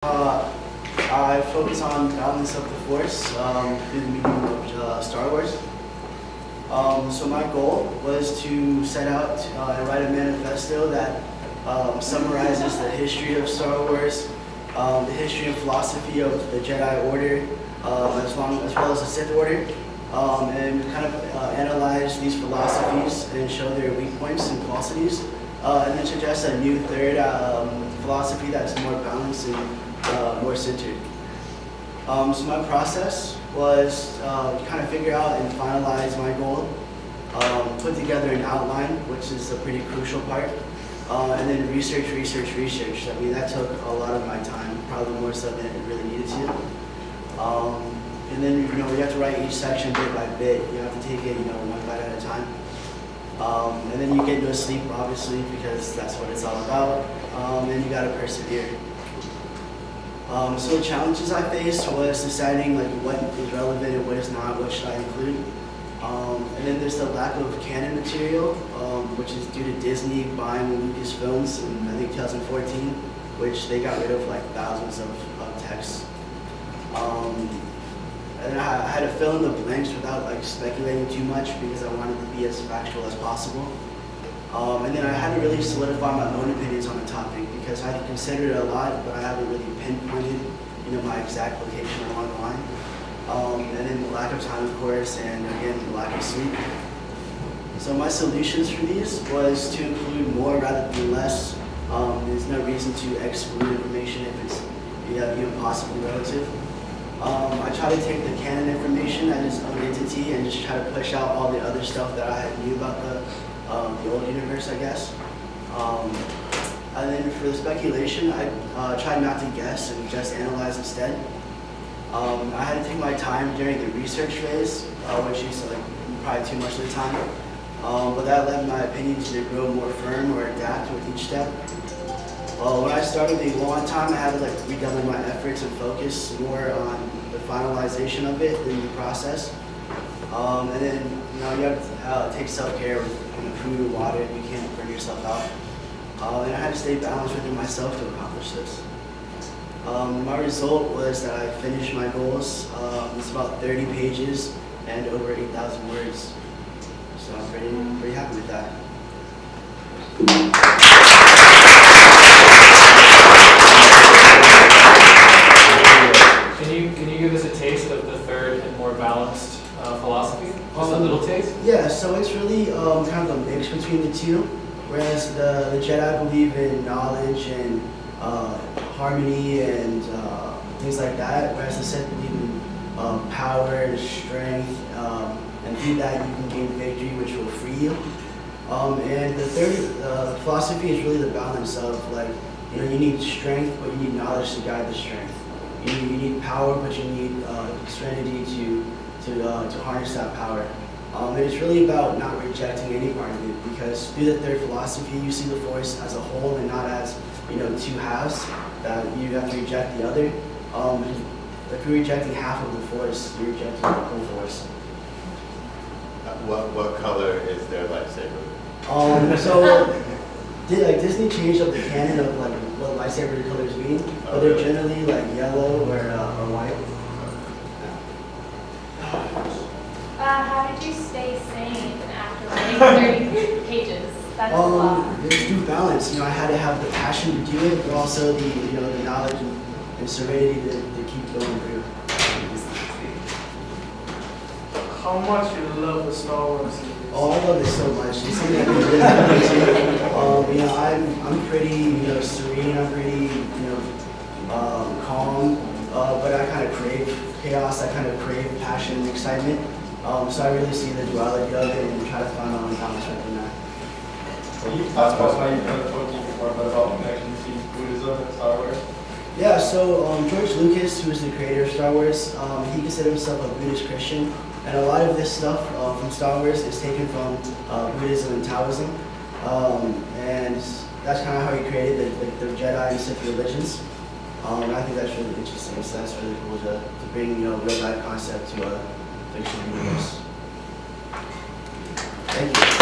I focus on balance of the Force through the medium of Star Wars. So my goal was to set out and write a manifesto that summarizes the history of Star Wars, the history and philosophy of the Jedi Order, as well as the Sith Order, and kind of analyze these philosophies and show their weak points and falsities, and then suggest a new third philosophy that's more balanced and more centered. So my process was to kind of figure out and finalize my goal, put together an outline, which is a pretty crucial part, and then research. I mean, that took a lot of my time, probably more so than it really needed to. And then, we have to write each section bit by bit. You have to take it, one bite at a time. And then you get no sleep, obviously, because that's what it's all about. And you gotta persevere. So the challenges I faced was deciding what is relevant and what is not, what should I include. And then there's the lack of canon material, which is due to Disney buying Lucasfilms in, I think, 2014, which they got rid of thousands of texts. And I had to fill in the blanks without speculating too much because I wanted to be as factual as possible. And then I had to really solidify my own opinions on the topic because I had considered it a lot, but I haven't really pinpointed, my exact location along the line. And then the lack of time, of course, and again, the lack of sleep. So my solutions for these was to include more rather than less. There's no reason to exclude information if it's even possibly relative. I try to take the canon information as its own entity and just try to push out all the other stuff that I knew about the old universe, I guess. And then for the speculation, I tried not to guess and just analyze instead. I had to take my time during the research phase, which used to probably too much of the time. But that led my opinions to grow more firm or adapt with each step. When I started the long time, I had to redouble my efforts and focus more on the finalization of it than the process. And then you have to take self-care with food and water, and you can't burn yourself out. And I had to stay balanced within myself to accomplish this. My result was that I finished my goals. It's about 30 pages and over 8,000 words. So I'm pretty happy with that. Can you give us a taste of the third and more balanced philosophy? Just a little taste? Yeah, so it's really kind of a mix between the two. Whereas the Jedi believe in knowledge and harmony and things like that, whereas the Sith believe in power and strength, and through that you can gain victory, which will free you. And the third philosophy is really the balance of you need strength, but you need knowledge to guide the strength. You need power, but you need serenity to harness that power. And it's really about not rejecting any part of it, because through the third philosophy, you see the Force as a whole and not as two halves that you have to reject the other. If you're rejecting half of the Force, you're rejecting the whole Force. What color is their lightsaber? So Disney changed up the canon of what lightsaber colors mean, but they're generally yellow or white. How did you stay sane after writing 30 pages? That's a lot. There's due balance. I had to have the passion to do it, but also the knowledge and serenity to keep going through. How much you love the Star Wars series? Oh, I love it so much. It's something I can really into. I'm pretty, serene. I'm pretty, calm. But I kind of crave chaos. I kind of crave passion and excitement. So I really see the duality of it and try to find my own balance within that. Well, you talked about how you've done a book before, but about the connection between Buddhism and Star Wars. Yeah, so George Lucas, who is the creator of Star Wars, he considered himself a Buddhist Christian, and a lot of this stuff from Star Wars is taken from Buddhism and Taoism, and that's kind of how he created the Jedi and Sith religions. And I think that's really interesting, so that's really cool to bring real life concept to a fictional universe. Thank you.